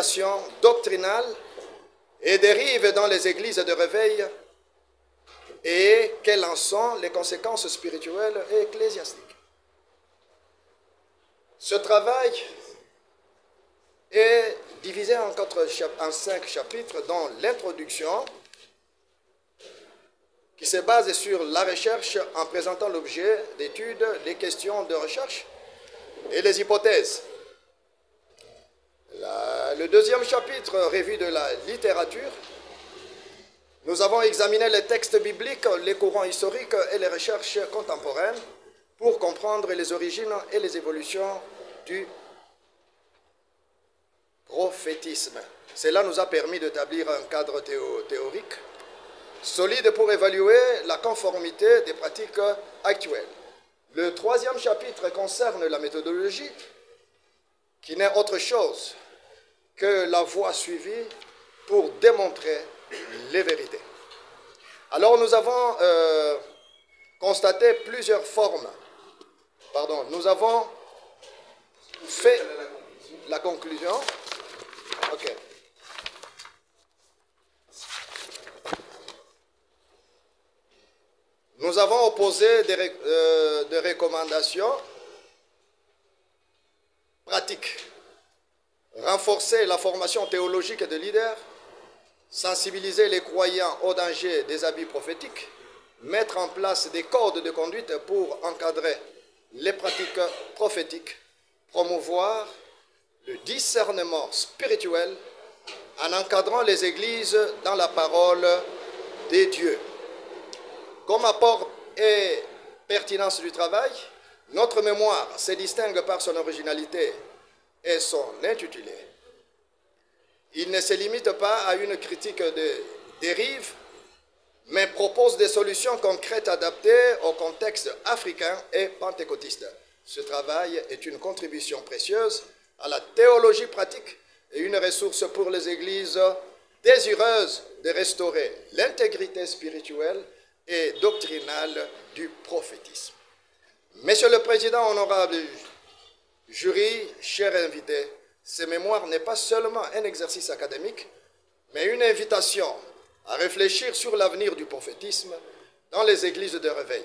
déviations doctrinales et dérives dans les églises de réveil et quelles en sont les conséquences spirituelles et ecclésiastiques. Ce travail est divisé en 5 chapitres, dont l'introduction, qui se base sur la recherche en présentant l'objet d'étude, les questions de recherche et les hypothèses. Le deuxième chapitre, revue de la littérature, nous avons examiné les textes bibliques, les courants historiques et les recherches contemporaines pour comprendre les origines et les évolutions du prophétisme. Cela nous a permis d'établir un cadre théorique solide pour évaluer la conformité des pratiques actuelles. Le troisième chapitre concerne la méthodologie, qui n'est autre chose que la voie suivie pour démontrer les vérités. Alors nous avons constaté plusieurs formes. Nous avons fait la conclusion. Ok. Nous avons opposé des recommandations pratiques. Renforcer la formation théologique des leaders, sensibiliser les croyants au danger des habits prophétiques, mettre en place des codes de conduite pour encadrer les pratiques prophétiques, promouvoir le discernement spirituel en encadrant les églises dans la parole des dieux. Comme apport et pertinence du travail, notre mémoire se distingue par son originalité et son intitulé. Il ne se limite pas à une critique de dérive, mais propose des solutions concrètes adaptées au contexte africain et pentecôtiste. Ce travail est une contribution précieuse à la théologie pratique et une ressource pour les églises désireuses de restaurer l'intégrité spirituelle et doctrinale du prophétisme. Monsieur le Président, honorable jury, chers invités, ce mémoire n'est pas seulement un exercice académique, mais une invitation à réfléchir sur l'avenir du prophétisme dans les églises de réveil.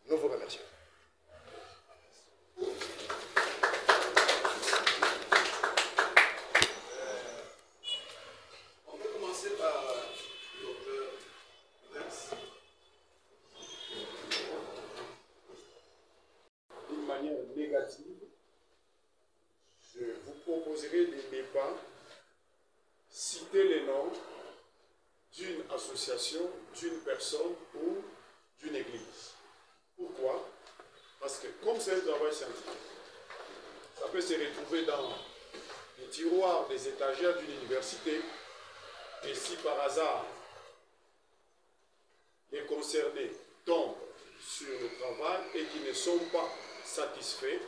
Nous vous remercions. On peut commencer par le docteur Lex. D'une manière négative, je vous proposerai de ne pas citer les noms d'une association, d'une personne ou d'une église. Pourquoi? Parce que comme c'est un travail scientifique, ça peut se retrouver dans les tiroirs des étagères d'une université, et si par hasard les concernés tombent sur le travail et qui ne sont pas satisfaits,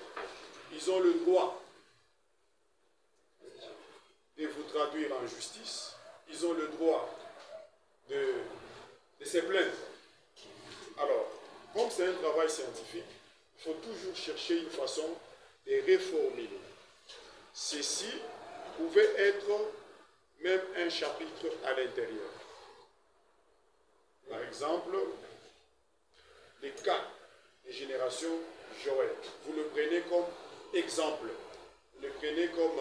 ils ont le droit de vous traduire en justice, ils ont le droit de se plaindre. Alors, comme c'est un travail scientifique, il faut toujours chercher une façon de reformuler. Ceci pouvait être même un chapitre à l'intérieur. Par exemple, les cas de génération Joël. Vous le prenez comme exemple, vous le prenez comme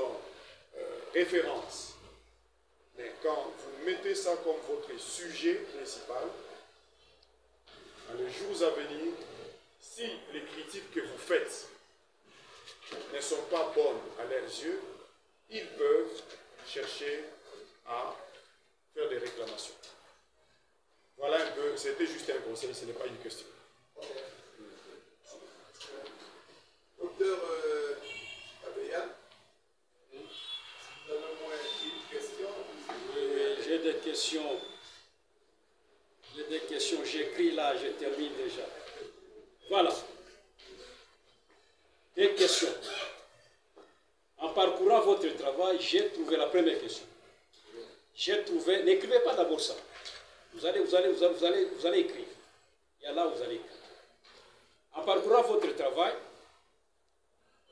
référence. Mais quand vous mettez ça comme votre sujet principal, dans les jours à venir, si les critiques que vous faites ne sont pas bonnes à leurs yeux, ils peuvent chercher à faire des réclamations. Voilà un peu, c'était juste un conseil, ce n'est pas une question. Docteur Abeya, vous avez au moins une question? J'ai des questions, j'écris là, je termine déjà. Voilà. Des questions. En parcourant votre travail, j'ai trouvé la première question. J'ai trouvé, n'écrivez pas d'abord ça. Vous allez écrire. Il y a là où vous allez écrire. En parcourant votre travail,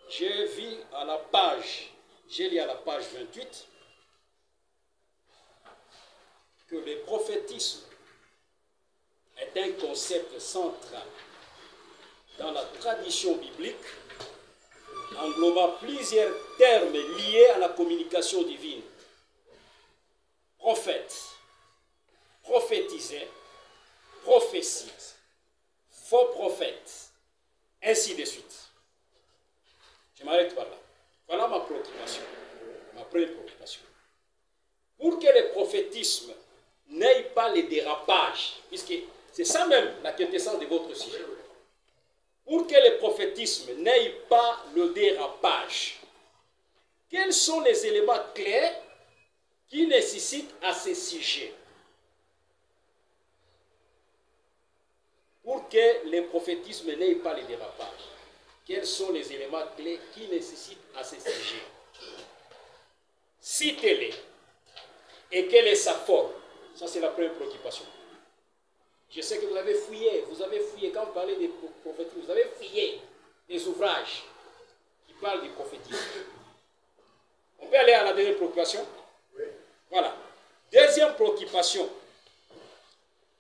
j'ai lu à la page 28, que le prophétisme est un concept central dans la tradition biblique, englobant plusieurs termes liés à la communication divine. Prophète, prophétiser, prophétie, faux prophète, ainsi de suite. Je m'arrête par là. Voilà ma préoccupation, ma première préoccupation. Pour que le prophétisme n'ait pas les dérapages, puisque c'est ça même la quintessence de votre sujet. Pour que le prophétisme n'ait pas le dérapage, quels sont les éléments clés qui nécessitent à ce sujet? Pour que le prophétisme n'ait pas les dérapages, quels sont les éléments clés qui nécessitent à ce sujet? Citez-les. Et quelle est sa forme? Ça, c'est la première préoccupation. Je sais que vous avez fouillé quand vous parlez des prophétisme, vous avez fouillé des ouvrages qui parlent du prophétisme. On peut aller à la deuxième préoccupation? Oui. Voilà. Deuxième préoccupation.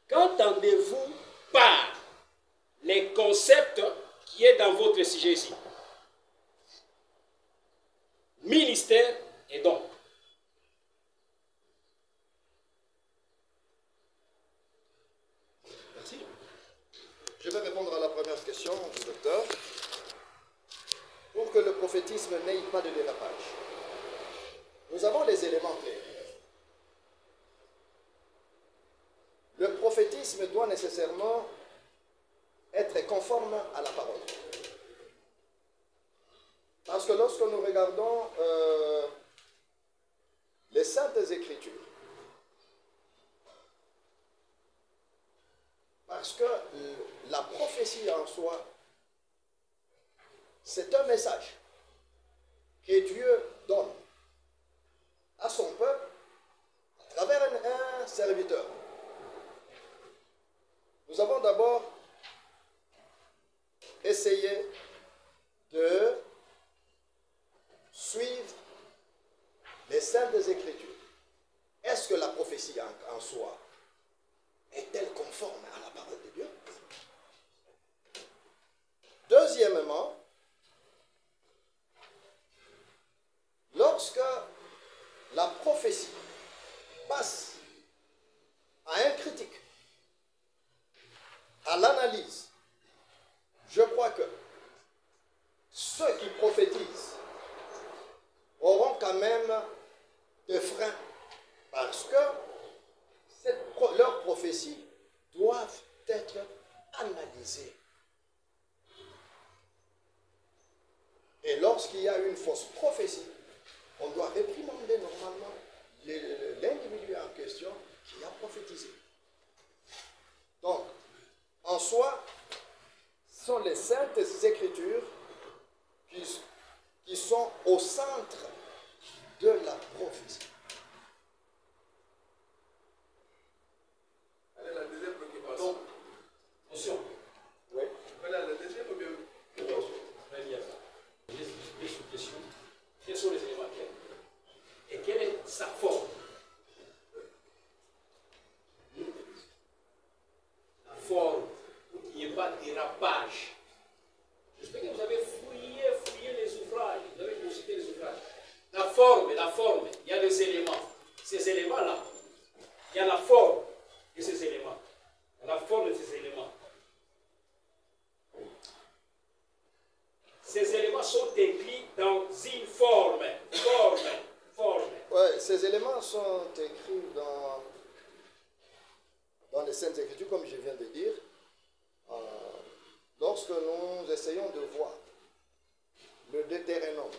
Qu'entendez-vous par les concepts qui est dans votre sujet ici? Ministère et don. Merci. Je vais répondre à la première question du docteur. Pour que le prophétisme n'ait pas de dérapage, nous avons les éléments clés. Le prophétisme doit nécessairement être conforme à la parole. Parce que lorsque nous regardons les Saintes Écritures, parce que la prophétie en soi, c'est un message que Dieu donne à son peuple à travers un serviteur. Nous avons d'abord essayé de suivre les Saintes Écritures. Est-ce que la prophétie en soi est-elle conforme à la parole de Dieu? Deuxièmement, lorsque la prophétie passe à un critique, à l'analyse, je crois que ceux qui prophétisent auront quand même des freins parce que leurs prophéties doivent être analysées. Et lorsqu'il y a une fausse prophétie, on doit réprimander normalement l'individu en question qui a prophétisé. Donc, en soi, ce sont les Saintes Écritures qui sont au centre de la prophétie. Allez, la deuxième préoccupation. Donc, attention. Oui. Voilà, la deuxième préoccupation. Les sous-questions. Quels sont les éléments clés? Et quelle est sa forme? La forme, pour qu'il n'y ait pas de dérapage. J'espère que vous avez fouillé les ouvrages, vous avez consulté les ouvrages. La forme, il y a des éléments. Ces éléments-là, il y a la forme de ces éléments. La forme de ces éléments. Ces éléments sont écrits dans une forme. Ouais, ces éléments sont écrits dans les Saintes Écritures, comme je viens de dire. Lorsque nous essayons de voir le Deutéronome,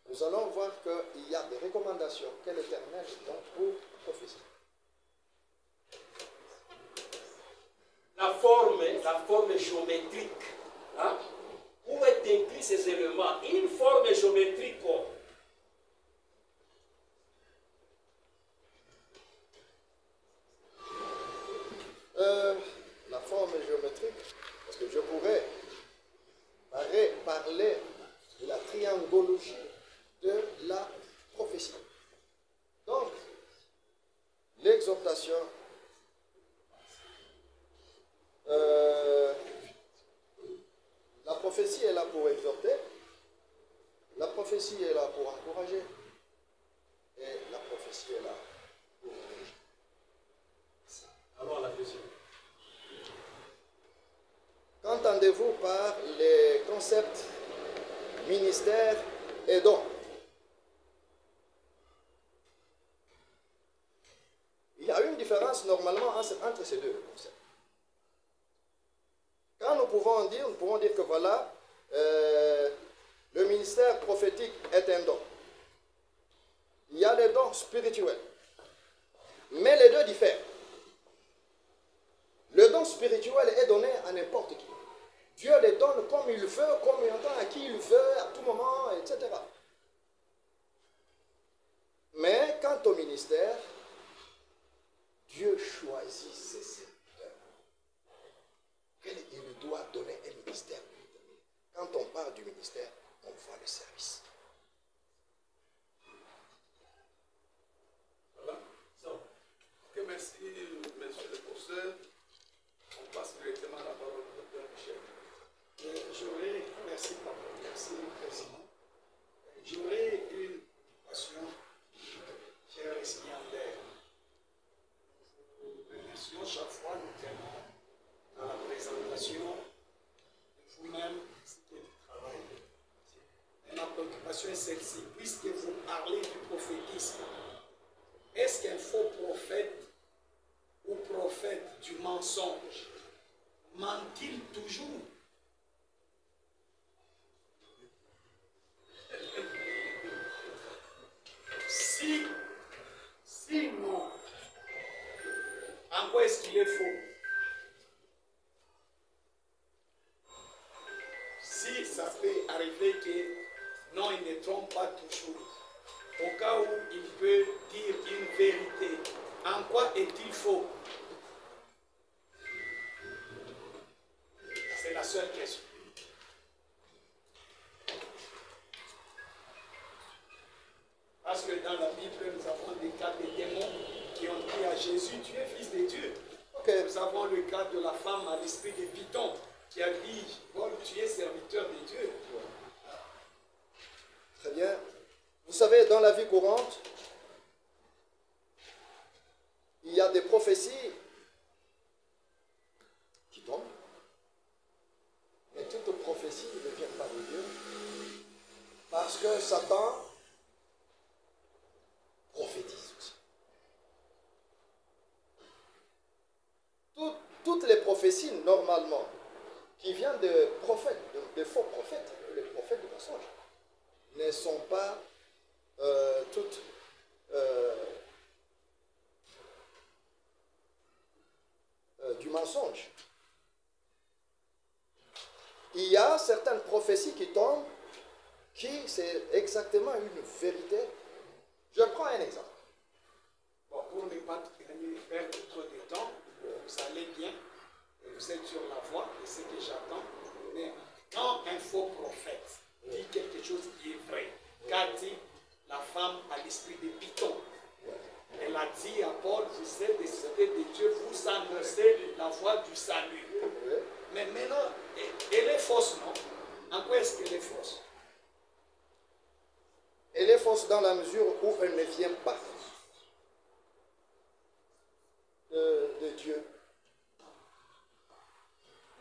nous allons voir qu'il y a des recommandations que l'Éternel donne pour prophétie. La forme géométrique. Hein? Où est inclus ces éléments? Une forme géométrique. La forme géométrique, parce que je pourrais parler de la triangologie de la prophétie. Donc, exhortation. La prophétie est là pour exhorter. La prophétie est là pour encourager. Et la prophétie est là pour corriger. Alors la deuxième. Qu'entendez-vous par les concepts ministère et don? Il y a une différence normalement entre ces deux concepts. Quand nous pouvons dire que voilà, le ministère prophétique est un don. Il y a les dons spirituels. Mais les deux diffèrent. Le don spirituel est donné à n'importe qui. Dieu les donne comme il veut, comme il entend, à qui il veut, à tout moment, etc. Mais quant au ministère, Dieu choisit ses serviteurs. Il doit donner un ministère. Quand on parle du ministère, on voit le service. Voilà. Ok, merci, monsieur le professeur. On passe directement à la parole au docteur Michel. Merci, papa. Merci, président. J'aurais une question, cher récipiendaire. Nous remercions chaque fois, nous tenons à la présentation de vous-même, c'était du travail. Et ma préoccupation est celle-ci, puisque vous parlez du prophétisme. Est-ce qu'un faux prophète ou prophète du mensonge ment-il toujours? Si non, en quoi est-ce qu'il est faux? Si ça peut arriver que non, il ne trompe pas toujours, au cas où il peut dire une vérité, en quoi est-il faux? C'est la seule question. Parce que dans la Bible, nous avons des cas de démons qui ont dit à Jésus, tu es fils de Dieu. Okay. Nous avons le cas de la femme à l'esprit de Python qui a dit, Paul, tu es serviteur de Dieu. Très bien. Vous savez, dans la vie courante, il y a des prophéties qui tombent. Mais toute prophétie ne vient pas de Dieu. Parce que Satan prophétise aussi. Toutes les prophéties, normalement, qui viennent de prophètes, de faux prophètes, les prophètes de mensonge, ne sont pas toutes du mensonge. Il y a certaines prophéties qui tombent, qui c'est exactement une vérité. Je prends un exemple. Bon, pour ne pas perdre trop de temps, vous allez bien, vous êtes sur la voie, et c'est que j'attends. Mais quand un faux prophète dit quelque chose qui est vrai, qu'a dit la femme à l'esprit de Python? Elle a dit à Paul, vous êtes des cités de Dieu, vous annoncez la voie du salut. Mais maintenant, elle est fausse, non? En quoi est-ce qu'elle est fausse? Elle est fausse dans la mesure où elle ne vient pas de Dieu.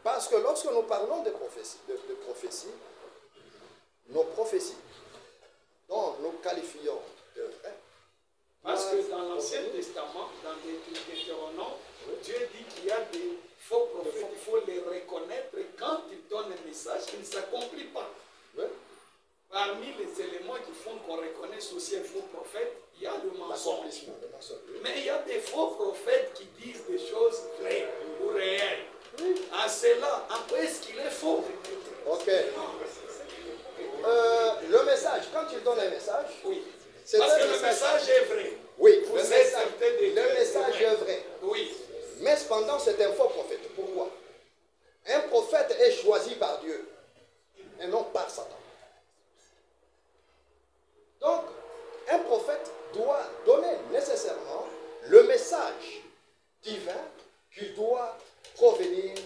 Parce que lorsque nous parlons de prophétie, nos prophéties, dont nous qualifions de vraies, parce que dans l'Ancien Testament, dans Deutéronome, Dieu dit qu'il y a des faux prophètes, il faut les reconnaître et quand ils donnent un message, il ne s'accomplit pas. Oui. Parmi les éléments qui font qu'on reconnaisse aussi un faux prophète, il y a le mensonge. Mais il y a des faux prophètes qui disent des choses vraies ou réelles. Oui. À cela, en quoi est-ce qu'il est faux? Ok. Le message, quand il donne un message, oui. Parce que le message est vrai. Oui, vous êtes certain de Dieu. Le message est vrai. Oui. Mais cependant, c'est un faux prophète. Pourquoi? Un prophète est choisi par Dieu et non par Satan. Donc, un prophète doit donner nécessairement le message message divin qui doit provenir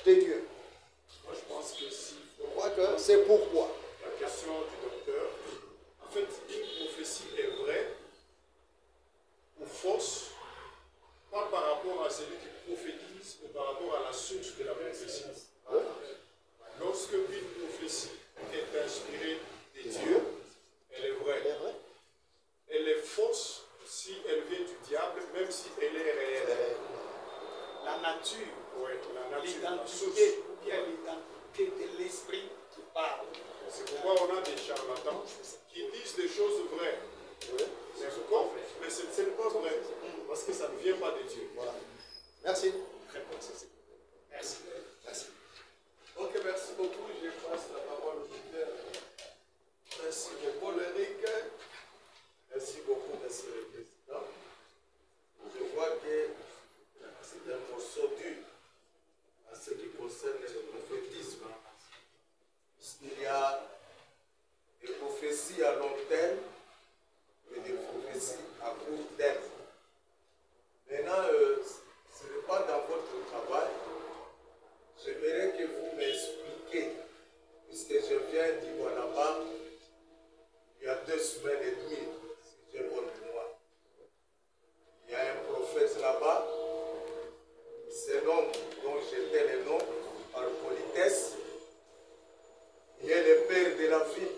de Dieu. Moi, je pense que si Je crois que c'est pourquoi. la question du docteur, en fait, une prophétie est vraie ou fausse, pas par rapport à celui qui prophétise, mais par rapport à la source de la prophétie. Lorsque une prophétie est inspirée de Dieu, elle est vraie. Elle est vraie. Elle est fausse si elle vient du diable, même si elle est réelle. La nature, Oui, la nature, la source. l'identité, ou bien l'identité de l'esprit qui parle. C'est pourquoi on a des charlatans qui disent des choses vraies. Mais ce n'est pas vrai, parce que ça ne vient pas de Dieu. Voilà. Merci. Merci. Merci. Ok, merci beaucoup. Je passe la parole au docteur. Merci beaucoup, Eric. Merci beaucoup, Monsieur le Président. Je vois que c'est un morceau dur en ce qui concerne le prophétisme. Il y a des prophéties à long terme et des prophéties à court terme. Maintenant, ce n'est pas dans votre travail. J'aimerais que vous m'expliquiez, puisque je viens d'Iguanaba il y a 2 semaines et demie, si j'ai bonne mémoire. Il y a un prophète là-bas, ce nom dont j'étais le nom par politesse, il est le père de la vie.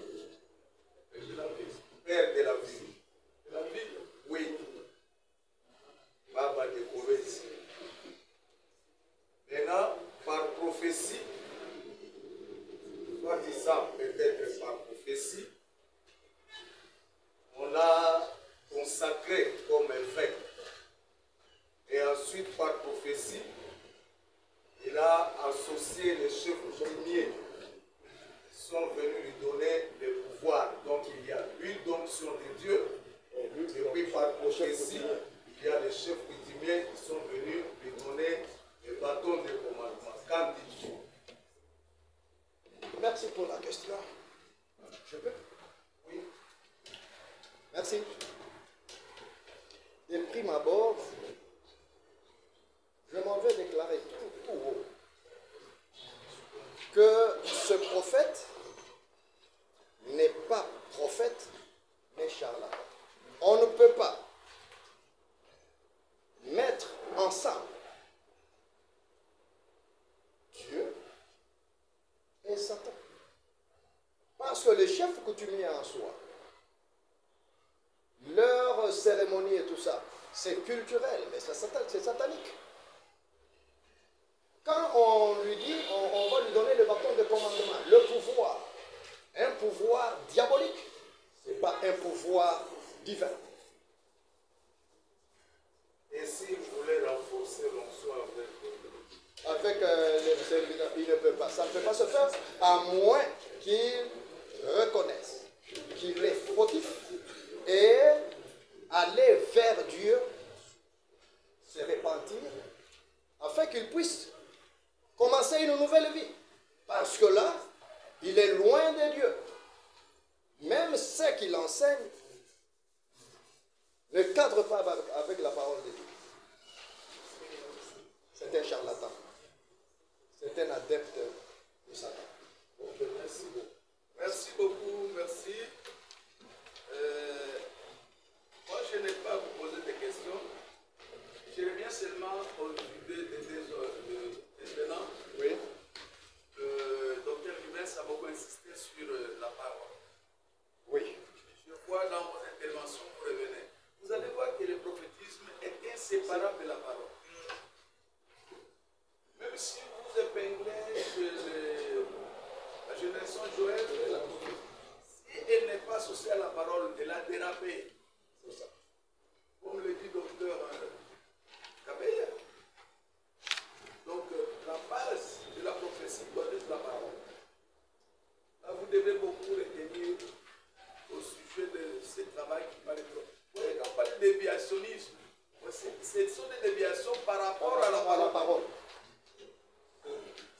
Père de la vie. La vie. Oui. Baba de Kowesi. Maintenant, par prophétie, soit disant peut-être par prophétie, on l'a consacré comme évêque. Et ensuite, par prophétie, il a associé les chefs coutumiers qui sont venus lui donner le pouvoir. Donc il y a une donction de Dieu. Et puis par prophétie, il y a les chefs coutumiers qui sont venus lui donner le bâton de commandement. Qu'en dites-vous? Merci pour la question. Je peux? Oui. Merci. De prime abord, je m'en vais déclarer tout haut que ce prophète n'est pas prophète, mais charlatan. On ne peut pas mettre ensemble Dieu et Satan. Parce que les chefs coutumiers en soi, leur cérémonie et tout ça, c'est culturel, mais c'est satanique. Quand on lui dit, on va lui donner le bâton de commandement, le pouvoir, un pouvoir diabolique, ce n'est pas un pouvoir divin. Et si vous voulez renforcer l'onction Avec les serviteurs, il ne peut pas. Ça ne peut pas se faire à moins qu'il reconnaisse qu'il est fautif et aller vers Dieu, se repentir, afin qu'il puisse commencer une nouvelle vie. Parce que là, il est loin de Dieu. Même ce qu'il enseigne ne cadre pas avec la parole de Dieu. C'est un charlatan. C'est un adepte de Satan. Merci beaucoup. Merci beaucoup, merci. Moi, je n'ai pas à vous poser des questions. Je reviens seulement au sujet des tenants. Oui. Le docteur Rivers a beaucoup insisté sur la parole. Oui. Je vois dans vos interventions, vous revenez. Vous allez voir que le prophétisme est inséparable de la parole. Même si vous épinglez la génération Joël, si elle n'est pas associée à la parole, elle a dérapé. C'est ça. Comme le dit docteur Kabeya. Donc, la base de la prophétie doit être la parole. Là, vous devez beaucoup retenir au sujet de ce travail qui parle de. Vous voyez, quand on parle de déviationnisme, ce sont des déviations par rapport à la parole.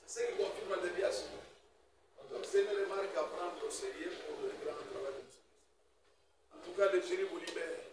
C'est ce qui confirme la déviation. Donc, c'est une remarque à prendre au sérieux pour le grand travail de nous. En tout cas, le jury vous libère.